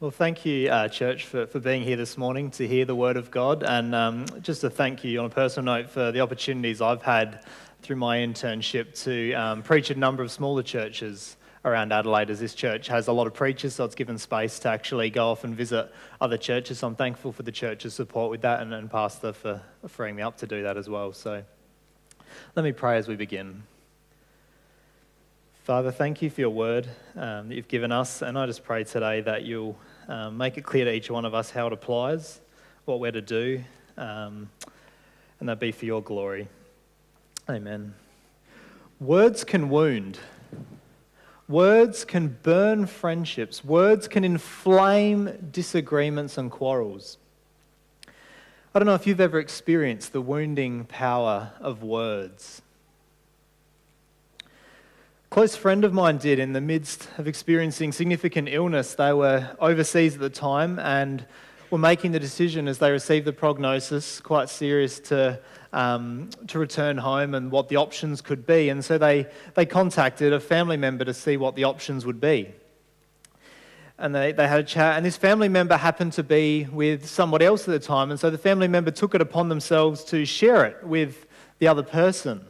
Well, thank you, church, for being here this morning to hear the Word of God, and just to thank you on a personal note for the opportunities I've had through my internship to preach at a number of smaller churches around Adelaide, as this church has a lot of preachers, so it's given space to actually go off and visit other churches. So I'm thankful for the church's support with that, and Pastor for freeing me up to do that as well. So let me pray as we begin. Father, thank you for your word that you've given us, and I just pray today that you'll make it clear to each one of us how it applies, what we're to do, and that be for your glory. Amen. Words can wound. Words can burn friendships. Words can inflame disagreements and quarrels. I don't know if you've ever experienced the wounding power of words. A close friend of mine did in the midst of experiencing significant illness. They were overseas at the time and were making the decision as they received the prognosis, quite serious, to return home and what the options could be. And so they contacted a family member to see what the options would be. And they had a chat, and this family member happened to be with somebody else at the time, and so the family member took it upon themselves to share it with the other person.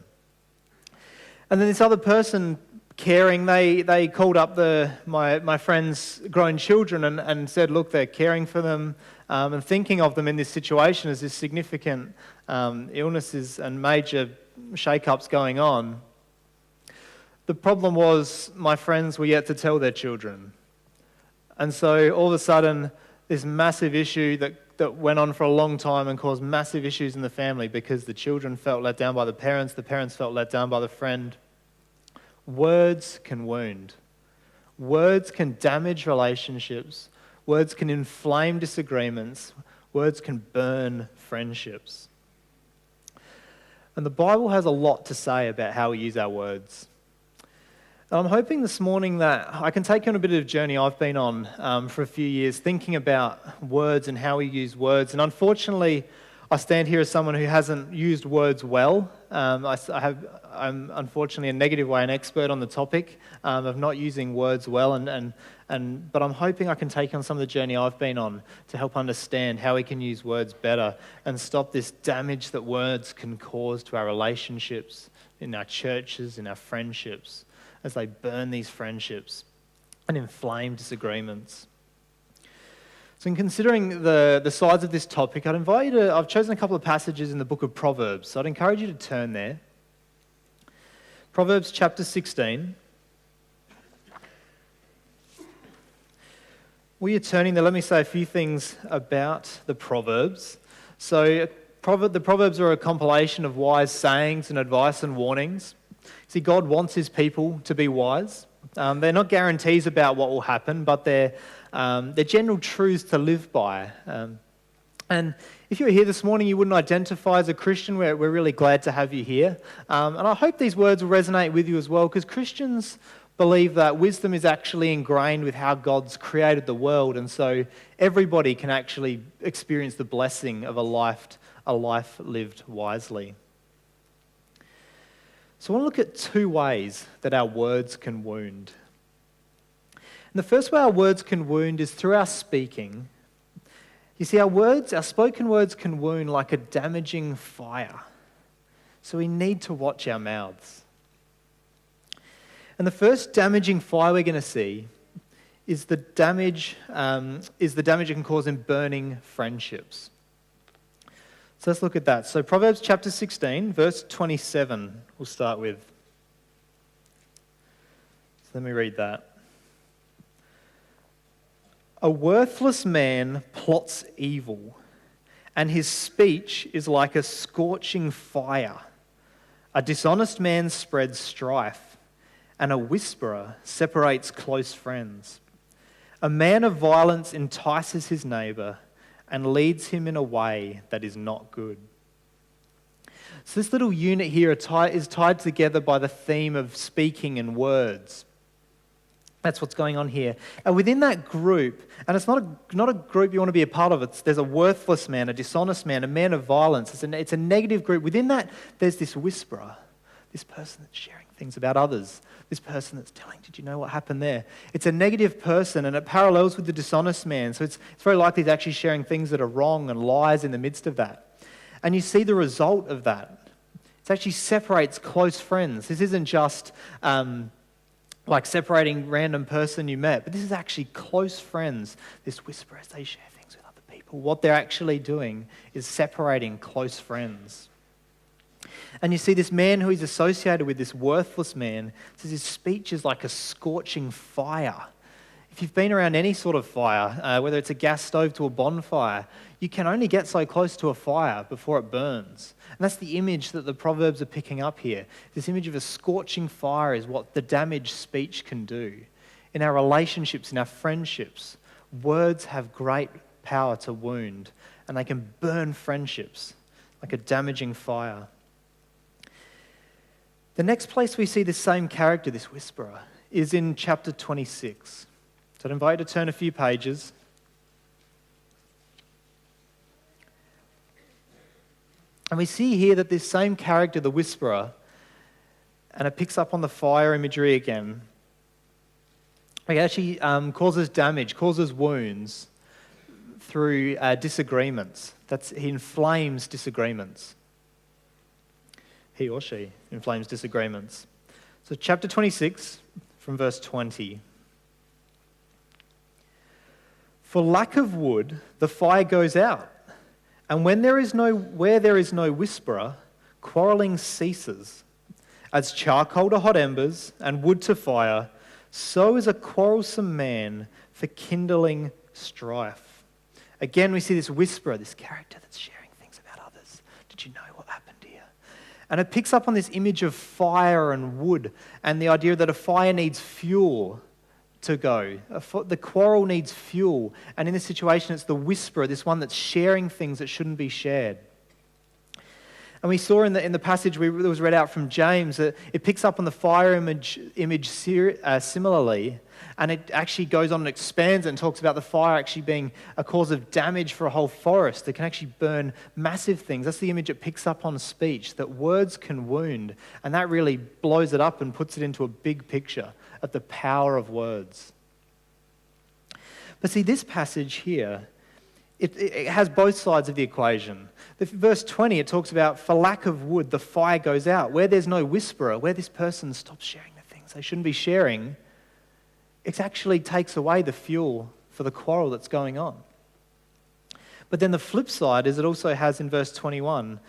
And then this other person, caring, they called up my friend's grown children and said, look, they're caring for them and thinking of them in this situation as this significant illnesses and major shake-ups going on. The problem was my friends were yet to tell their children. And so all of a sudden, this massive issue that went on for a long time and caused massive issues in the family because the children felt let down by the parents felt let down by the friend. Words can wound. Words can damage relationships. Words can inflame disagreements. Words can burn friendships. And the Bible has a lot to say about how we use our words. And I'm hoping this morning that I can take you on a bit of a journey I've been on for a few years, thinking about words and how we use words. And unfortunately, I stand here as someone who hasn't used words well. I'm unfortunately in a negative way an expert on the topic of not using words well, but I'm hoping I can take on some of the journey I've been on to help understand how we can use words better and stop this damage that words can cause to our relationships, in our churches, in our friendships, as they burn these friendships and inflame disagreements. So in considering the sides of this topic, I've chosen a couple of passages in the book of Proverbs, so I'd encourage you to turn there. Proverbs chapter 16. While you're turning there, let me say a few things about the Proverbs. So the Proverbs are a compilation of wise sayings and advice and warnings. See, God wants his people to be wise. They're not guarantees about what will happen, but they're general truths to live by. And if you're here this morning, you wouldn't identify as a Christian, we're really glad to have you here. And I hope these words will resonate with you as well, because Christians believe that wisdom is actually ingrained with how God's created the world, and so everybody can actually experience the blessing of a life lived wisely. So I want to look at two ways that our words can wound. And the first way our words can wound is through our speaking. You see, our spoken words can wound like a damaging fire. So we need to watch our mouths. And the first damaging fire we're going to see is the damage it can cause in burning friendships. So let's look at that. So Proverbs chapter 16, verse 27, we'll start with. So let me read that. A worthless man plots evil, and his speech is like a scorching fire. A dishonest man spreads strife, and a whisperer separates close friends. A man of violence entices his neighbor and leads him in a way that is not good. So this little unit here is tied together by the theme of speaking and words. That's what's going on here. And within that group, and it's not a group you want to be a part of, there's a worthless man, a dishonest man, a man of violence. It's a negative group. Within that, there's this whisperer, this person that's sharing things about others. This person that's telling, did you know what happened there? It's a negative person, and it parallels with the dishonest man. So it's very likely he's actually sharing things that are wrong and lies in the midst of that. And you see the result of that. It actually separates close friends. This isn't just like separating random person you met, but this is actually close friends. This whisper as they share things with other people. What they're actually doing is separating close friends. And you see this man who he's associated with, this worthless man, says his speech is like a scorching fire. If you've been around any sort of fire, whether it's a gas stove to a bonfire, you can only get so close to a fire before it burns. And that's the image that the Proverbs are picking up here. This image of a scorching fire is what the damaged speech can do. In our relationships, in our friendships, words have great power to wound, and they can burn friendships like a damaging fire. The next place we see this same character, this whisperer, is in chapter 26. So I'd invite you to turn a few pages. And we see here that this same character, the whisperer, and it picks up on the fire imagery again, it actually causes damage, causes wounds through disagreements. He inflames disagreements. He or she inflames disagreements. So chapter 26 from verse 20. For lack of wood, the fire goes out, and where there is no whisperer, quarrelling ceases. As charcoal to hot embers and wood to fire, so is a quarrelsome man for kindling strife. Again, we see this whisperer, this character that's sharing things about others. Did you know what happened here? And it picks up on this image of fire and wood and the idea that a fire needs fuel to go. The quarrel needs fuel. And in this situation, it's the whisperer, this one that's sharing things that shouldn't be shared. And we saw in the passage that was read out from James that it picks up on the fire image similarly, and it actually goes on and expands and talks about the fire actually being a cause of damage for a whole forest that can actually burn massive things. That's the image it picks up on speech, that words can wound, and that really blows it up and puts it into a big picture of the power of words. But see, this passage here, it has both sides of the equation. Verse 20, it talks about, for lack of wood, the fire goes out. Where there's no whisperer, where this person stops sharing the things they shouldn't be sharing, it actually takes away the fuel for the quarrel that's going on. But then the flip side is it also has in verse 21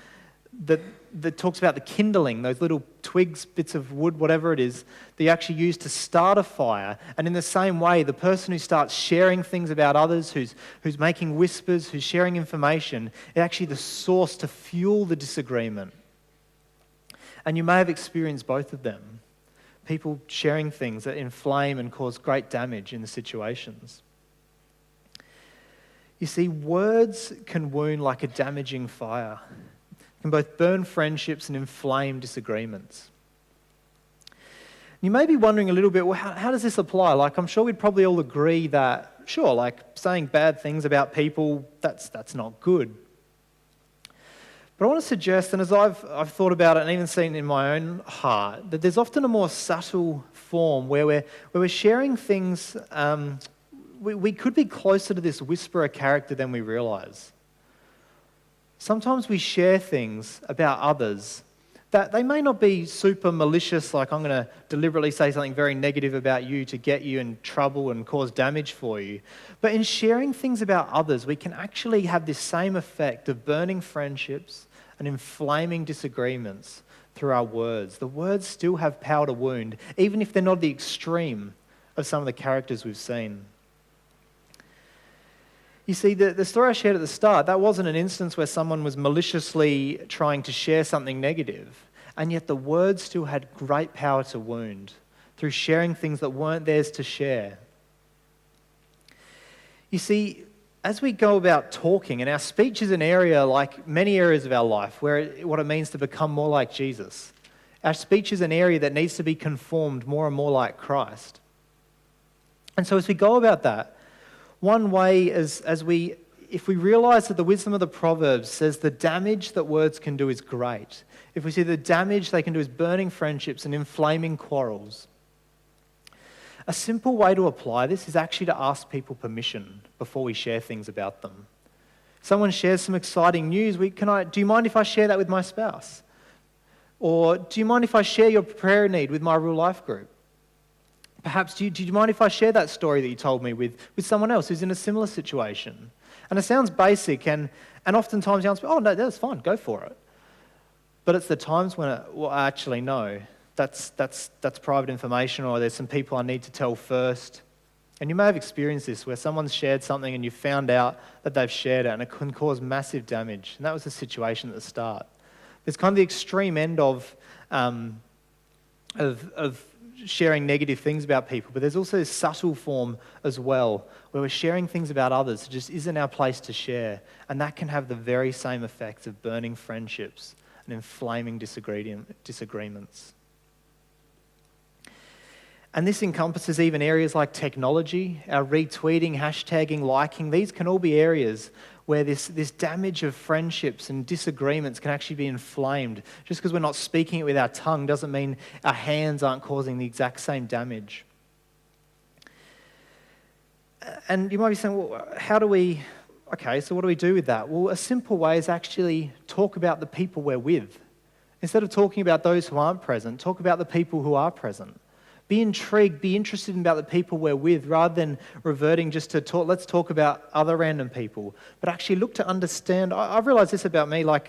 that talks about the kindling, those little twigs, bits of wood, whatever it is, that you actually use to start a fire. And in the same way, the person who starts sharing things about others, who's making whispers, who's sharing information, is actually the source to fuel the disagreement. And you may have experienced both of them. People sharing things that inflame and cause great damage in the situations. You see, words can wound like a damaging fire. Can both burn friendships and inflame disagreements. You may be wondering a little bit, well, how does this apply? Like, I'm sure we'd probably all agree that, sure, like saying bad things about people, that's not good. But I want to suggest, and as I've thought about it and even seen in my own heart, that there's often a more subtle form where we're sharing things, we could be closer to this whisperer character than we realise. Sometimes we share things about others that they may not be super malicious, like I'm going to deliberately say something very negative about you to get you in trouble and cause damage for you. But in sharing things about others, we can actually have this same effect of burning friendships and inflaming disagreements through our words. The words still have power to wound, even if they're not the extreme of some of the characters we've seen. You see, the story I shared at the start, that wasn't an instance where someone was maliciously trying to share something negative, and yet the words still had great power to wound through sharing things that weren't theirs to share. You see, as we go about talking, and our speech is an area, like many areas of our life, what it means to become more like Jesus. Our speech is an area that needs to be conformed more and more like Christ. And so as we go about that, one way as we if we realize that the wisdom of the Proverbs says the damage that words can do is great, if we see the damage they can do is burning friendships and inflaming quarrels, a simple way to apply this is actually to ask people permission before we share things about them. Someone shares some exciting news, do you mind if I share that with my spouse? Or do you mind if I share your prayer need with my real life group? Perhaps, do you mind if I share that story that you told me with someone else who's in a similar situation? And it sounds basic, and oftentimes you answer, oh no, that's fine, go for it. But it's the times when actually no, that's private information, or there's some people I need to tell first. And you may have experienced this where someone's shared something and you found out that they've shared it and it can cause massive damage. And that was the situation at the start. There's kind of the extreme end of sharing negative things about people, but there's also this subtle form as well where we're sharing things about others that just isn't our place to share. And that can have the very same effects of burning friendships and inflaming disagreements. And this encompasses even areas like technology, our retweeting, hashtagging, liking. These can all be areas where this damage of friendships and disagreements can actually be inflamed. Just because we're not speaking it with our tongue doesn't mean our hands aren't causing the exact same damage. And you might be saying, well, so what do we do with that? Well, a simple way is actually talk about the people we're with. Instead of talking about those who aren't present, talk about the people who are present. Be intrigued, be interested about the people we're with, rather than reverting just to let's talk about other random people. But actually look to understand. I've realised this about me, I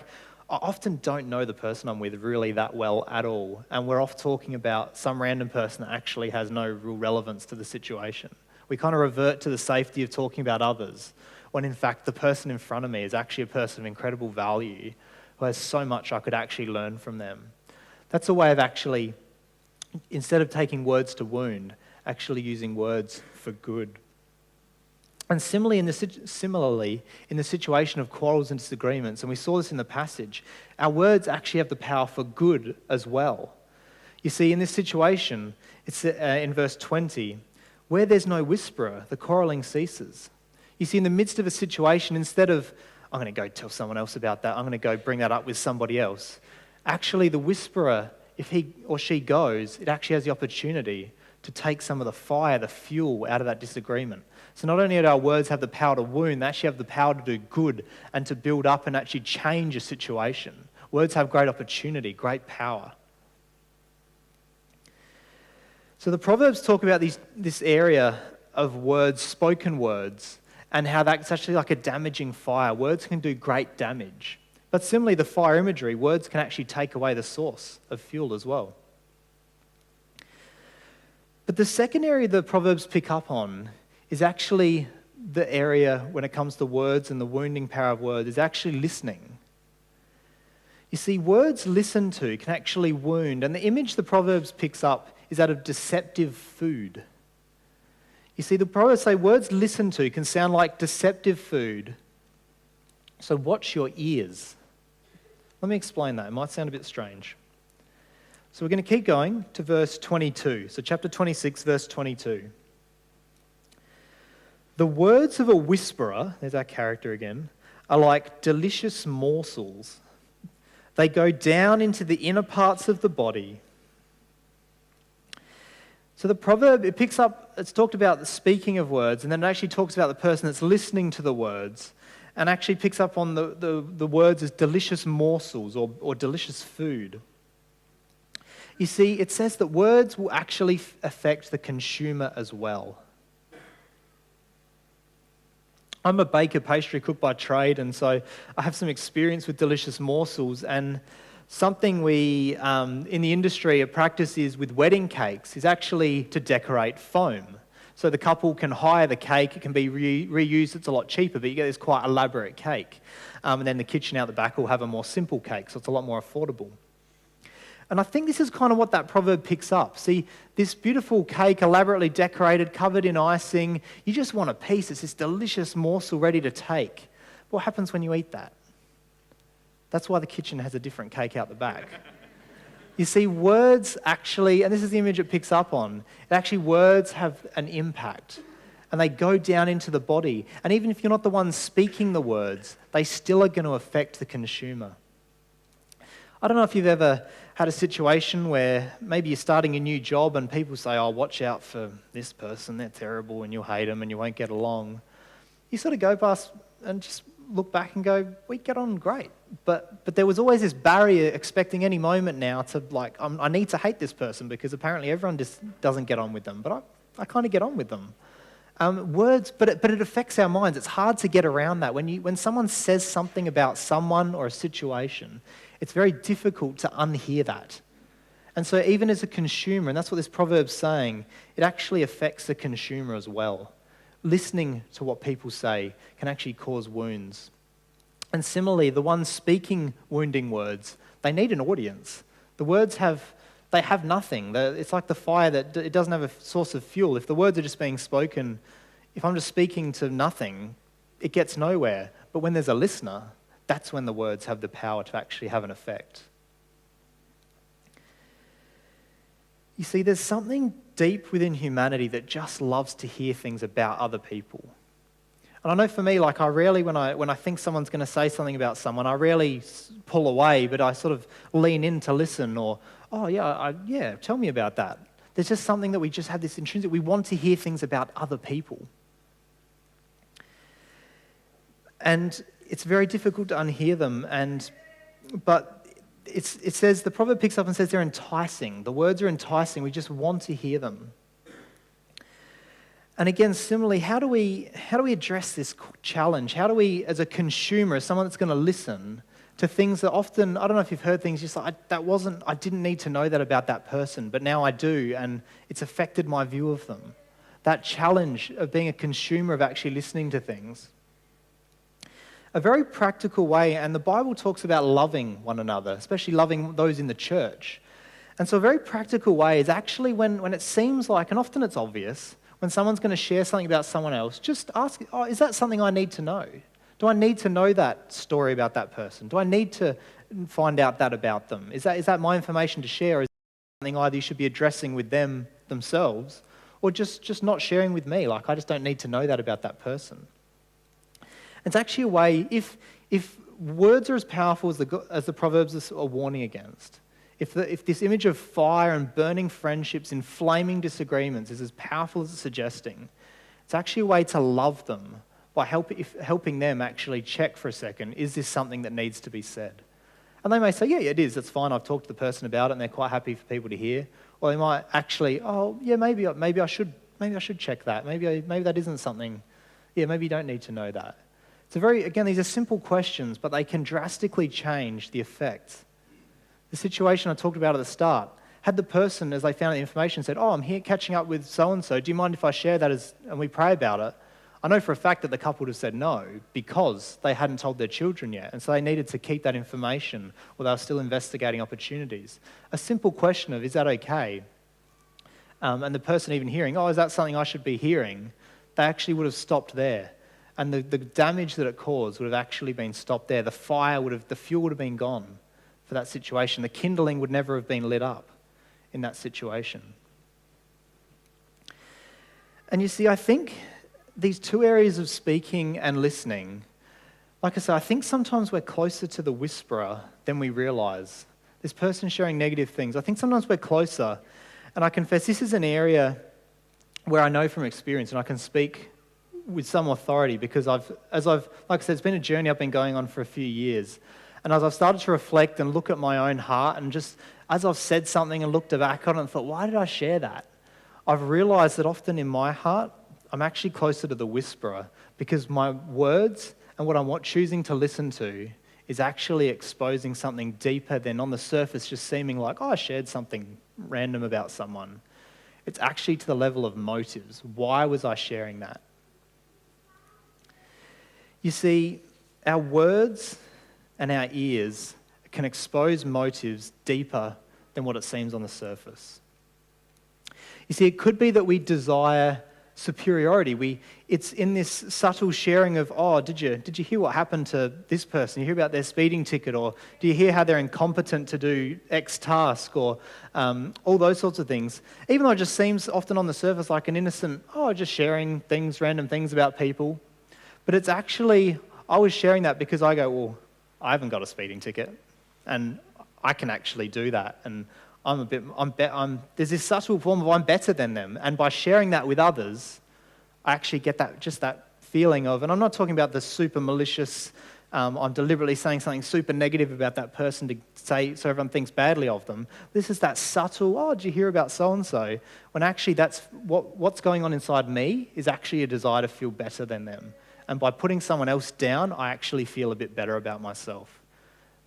often don't know the person I'm with really that well at all. And we're off talking about some random person that actually has no real relevance to the situation. We kind of revert to the safety of talking about others, when in fact the person in front of me is actually a person of incredible value, who has so much I could actually learn from them. That's a way of actually, instead of taking words to wound, actually using words for good. And similarly, in the situation of quarrels and disagreements, and we saw this in the passage, our words actually have the power for good as well. You see, in this situation, it's in verse 20, where there's no whisperer, the quarrelling ceases. You see, in the midst of a situation, instead of, I'm going to go tell someone else about that, I'm going to go bring that up with somebody else, actually the whisperer, if he or she goes, it actually has the opportunity to take some of the fire, the fuel out of that disagreement. So not only do our words have the power to wound, they actually have the power to do good and to build up and actually change a situation. Words have great opportunity, great power. So the Proverbs talk about this area of words, spoken words, and how that's actually like a damaging fire. Words can do great damage. But similarly, the fire imagery, words can actually take away the source of fuel as well. But the second area the Proverbs pick up on is actually the area when it comes to words and the wounding power of words is actually listening. You see, words listened to can actually wound, and the image the Proverbs picks up is that of deceptive food. You see, the Proverbs say words listened to can sound like deceptive food. So watch your ears. Let me explain that. It might sound a bit strange. So we're going to keep going to verse 22. So chapter 26, verse 22. The words of a whisperer, there's our character again, are like delicious morsels. They go down into the inner parts of the body. So the proverb, it's talked about the speaking of words, and then it actually talks about the person that's listening to the words, and actually picks up on the words as delicious morsels or delicious food. You see, it says that words will actually affect the consumer as well. I'm a baker, pastry cook by trade, and so I have some experience with delicious morsels, and something we, in the industry, a practice is with wedding cakes is actually to decorate foam. So the couple can hire the cake, it can be reused, it's a lot cheaper, but you get this quite elaborate cake. And then the kitchen out the back will have a more simple cake, so it's a lot more affordable. And I think this is kind of what that proverb picks up. See, this beautiful cake, elaborately decorated, covered in icing, you just want a piece. It's this delicious morsel ready to take. What happens when you eat that? That's why the kitchen has a different cake out the back. You see, words actually, and this is the image it picks up on, words have an impact. and they go down into the body. And even if you're not the one speaking the words, they still are going to affect the consumer. I don't know if you've ever had a situation where maybe you're starting a new job and people say, oh, watch out for this person, they're terrible and you'll hate them and you won't get along. You sort of go past and just look back and go, we get on great. But there was always this barrier expecting any moment now to I need to hate this person because apparently everyone just doesn't get on with them. But I kind of get on with them. Words, but it affects our minds. It's hard to get around that. When someone says something about someone or a situation, it's very difficult to unhear that. And so even as a consumer, and that's what this proverb's saying, it actually affects the consumer as well. Listening to what people say can actually cause wounds. And similarly, the ones speaking wounding words, they need an audience. The words have nothing. It's like the fire that it doesn't have a source of fuel. If the words are just being spoken, if I'm just speaking to nothing, it gets nowhere. But when there's a listener, that's when the words have the power to actually have an effect. You see, there's something deep within humanity that just loves to hear things about other people. And I know for me, I rarely, when I think someone's going to say something about someone, I rarely pull away, but I sort of lean in to listen or, oh yeah, tell me about that. There's just something that we just have this intrinsic, we want to hear things about other people. And it's very difficult to unhear them, but it says, the proverb picks up and says they're enticing. The words are enticing. We just want to hear them. And again, similarly, how do we address this challenge? How do we, as a consumer, as someone that's going to listen to things that often, I don't know if you've heard things just like, I didn't need to know that about that person, but now I do, and it's affected my view of them. That challenge of being a consumer, of actually listening to things. A very practical way, and the Bible talks about loving one another, especially loving those in the church. And so a very practical way is actually when it seems like, and often it's obvious, when someone's going to share something about someone else, just ask, oh, is that something I need to know? Do I need to know that story about that person? Do I need to find out that about them? Is that my information to share? Is that something either you should be addressing with them themselves or just not sharing with me? I just don't need to know that about that person. It's actually a way, if words are as powerful as the Proverbs are warning against, if this image of fire and burning friendships, inflaming disagreements is as powerful as it's suggesting, it's actually a way to love them by helping them actually check for a second, is this something that needs to be said? And they may say, yeah, it is, that's fine, I've talked to the person about it and they're quite happy for people to hear. Or they might actually, oh, yeah, maybe I should check that. Maybe that isn't something, yeah, maybe you don't need to know that. Again, these are simple questions, but they can drastically change the effect. The situation I talked about at the start, had the person, as they found the information, said, oh, I'm here catching up with so-and-so, do you mind if I share that and we pray about it? I know for a fact that the couple would have said no because they hadn't told their children yet, and so they needed to keep that information or they were still investigating opportunities. A simple question of, is that okay? And the person even hearing, oh, is that something I should be hearing? They actually would have stopped there. And the damage that it caused would have actually been stopped there. The fuel would have been gone for that situation. The kindling would never have been lit up in that situation. And you see, I think these two areas of speaking and listening, like I said, I think sometimes we're closer to the whisperer than we realise. This person sharing negative things, I think sometimes we're closer. And I confess this is an area where I know from experience, and I can speak with some authority because like I said, it's been a journey I've been going on for a few years. And as I've started to reflect and look at my own heart, and just as I've said something and looked back on it and thought, why did I share that? I've realised that often in my heart, I'm actually closer to the whisperer because my words and what I'm choosing to listen to is actually exposing something deeper than on the surface just seeming like, oh, I shared something random about someone. It's actually to the level of motives. Why was I sharing that? You see, our words and our ears can expose motives deeper than what it seems on the surface. You see, it could be that we desire superiority. It's in this subtle sharing of, oh, did you hear what happened to this person? You hear about their speeding ticket, or do you hear how they're incompetent to do X task, or all those sorts of things. Even though it just seems often on the surface like an innocent, just sharing things, random things about people. But it's actually, I was sharing that because I go, well, I haven't got a speeding ticket, and I can actually do that, and there's this subtle form of I'm better than them, and by sharing that with others, I actually get that feeling of, and I'm not talking about the super malicious, I'm deliberately saying something super negative about that person to say so everyone thinks badly of them. This is that subtle, did you hear about so-and-so? When actually that's what's going on inside me is actually a desire to feel better than them. And by putting someone else down, I actually feel a bit better about myself.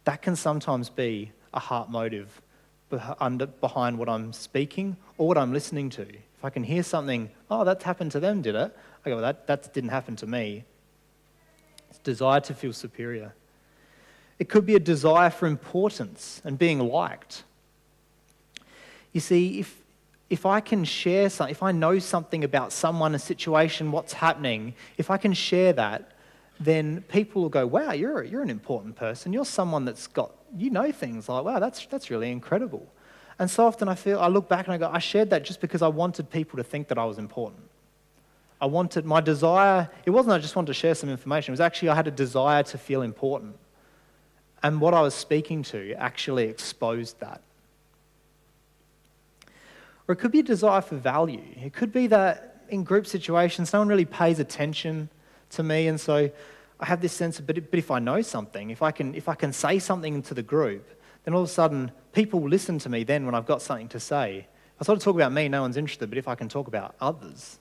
That can sometimes be a heart motive behind what I'm speaking or what I'm listening to. If I can hear something, that happened to them, did it? I go, well, that didn't happen to me. It's desire to feel superior. It could be a desire for importance and being liked. You see, if I can share something, if I know something about someone, a situation, what's happening, if I can share that, then people will go, wow, you're an important person. You're someone that's got, things like, wow, that's really incredible. And so often I look back and I go, I shared that just because I wanted people to think that I was important. My desire, it wasn't I just wanted to share some information, it was actually I had a desire to feel important. And what I was speaking to actually exposed that. Or it could be a desire for value. It could be that in group situations, no one really pays attention to me, and so I have this sense of, but if I know something, if I can say something to the group, then all of a sudden people will listen to me then when I've got something to say. If I sort of talk about me, no one's interested, but if I can talk about others,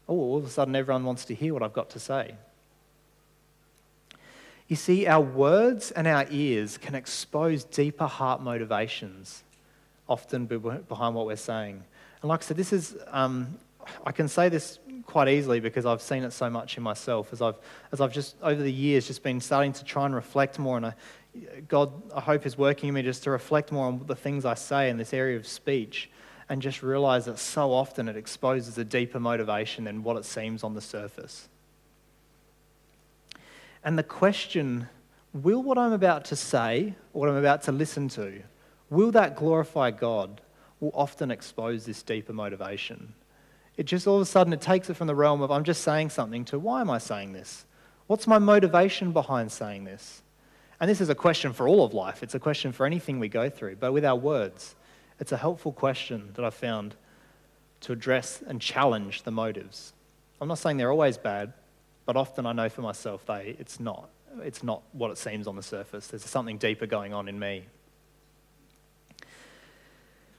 all of a sudden everyone wants to hear what I've got to say. You see, our words and our ears can expose deeper heart motivations often behind what we're saying. And like I said, this is, I can say this quite easily because I've seen it so much in myself as I've just over the years just been starting to try and reflect more, and God, I hope, is working in me just to reflect more on the things I say in this area of speech, and just realize that so often it exposes a deeper motivation than what it seems on the surface. And the question, will what I'm about to say, or what I'm about to listen to, will that glorify God, will often expose this deeper motivation. It just all of a sudden, it takes it from the realm of I'm just saying something to why am I saying this? What's my motivation behind saying this? And this is a question for all of life. It's a question for anything we go through. But with our words, it's a helpful question that I've found to address and challenge the motives. I'm not saying they're always bad, but often I know for myself it's not. It's not what it seems on the surface. There's something deeper going on in me.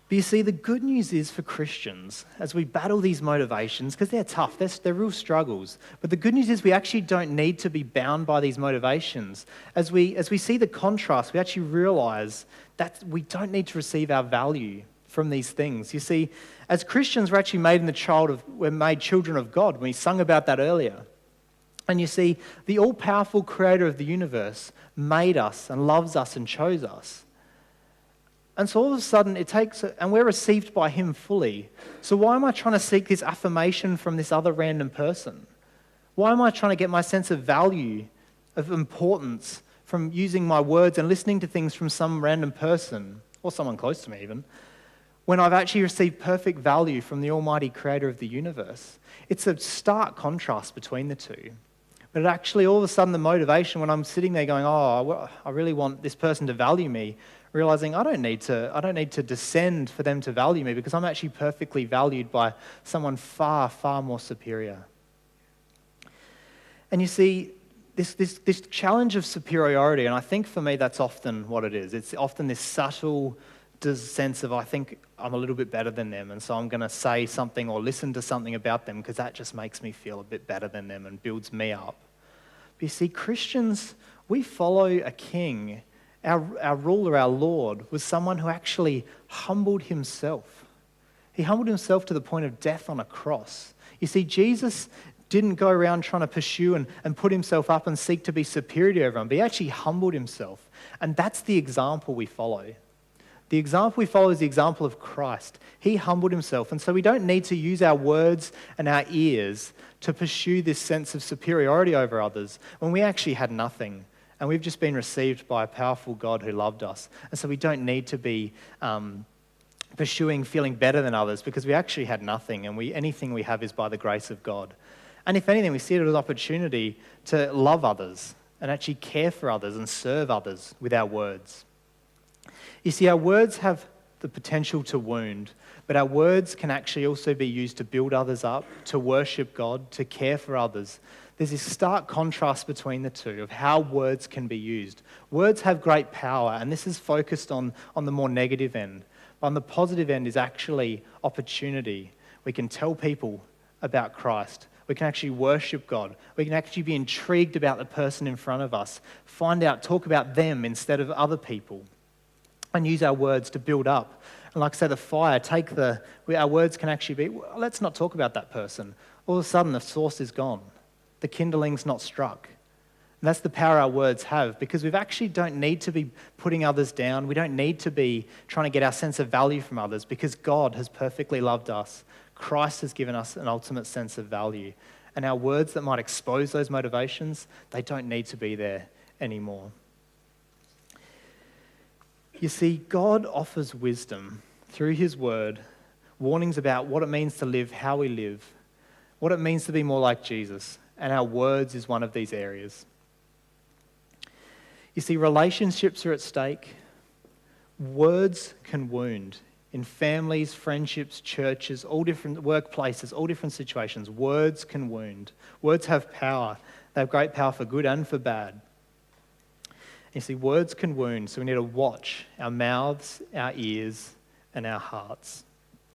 But you see, the good news is for Christians, as we battle these motivations, because they're tough, they're real struggles, but the good news is we actually don't need to be bound by these motivations. As we see the contrast, we actually realise that we don't need to receive our value from these things. You see, as Christians, we're actually we're made children of God. We sung about that earlier. And you see, the all-powerful creator of the universe made us and loves us and chose us. And so all of a sudden and we're received by him fully. So why am I trying to seek this affirmation from this other random person? Why am I trying to get my sense of value, of importance, from using my words and listening to things from some random person, or someone close to me even, when I've actually received perfect value from the almighty creator of the universe? It's a stark contrast between the two. But it actually, all of a sudden, the motivation when I'm sitting there going, I really want this person to value me, realizing I don't need to descend for them to value me because I'm actually perfectly valued by someone far, far more superior. And you see, this challenge of superiority, and I think for me that's often what it is. It's often this subtle sense of I think I'm a little bit better than them, and so I'm going to say something or listen to something about them because that just makes me feel a bit better than them and builds me up. But you see, Christians, we follow a king. Our ruler, our Lord, was someone who actually humbled himself. He humbled himself to the point of death on a cross. You see, Jesus didn't go around trying to pursue and put himself up and seek to be superior to everyone, but he actually humbled himself. And that's the example we follow. The example we follow is the example of Christ. He humbled himself, and so we don't need to use our words and our ears to pursue this sense of superiority over others when we actually had nothing, and we've just been received by a powerful God who loved us. And so we don't need to be pursuing feeling better than others because we actually had nothing, and anything we have is by the grace of God. And if anything, we see it as an opportunity to love others and actually care for others and serve others with our words. You see, our words have the potential to wound, but our words can actually also be used to build others up, to worship God, to care for others. There's this stark contrast between the two of how words can be used. Words have great power, and this is focused on the more negative end. But on the positive end is actually opportunity. We can tell people about Christ. We can actually worship God. We can actually be intrigued about the person in front of us, find out, talk about them instead of other people, and use our words to build up. And like I say, the fire, our words can actually be, well, let's not talk about that person. All of a sudden, the source is gone. The kindling's not struck. And that's the power our words have, because we actually don't need to be putting others down. We don't need to be trying to get our sense of value from others, because God has perfectly loved us. Christ has given us an ultimate sense of value. And our words that might expose those motivations, they don't need to be there anymore. You see, God offers wisdom through his word, warnings about what it means to live how we live, what it means to be more like Jesus, and our words is one of these areas. You see, relationships are at stake. Words can wound. In families, friendships, churches, all different workplaces, all different situations, words can wound. Words have power. They have great power for good and for bad. You see, words can wound, so we need to watch our mouths, our ears, and our hearts.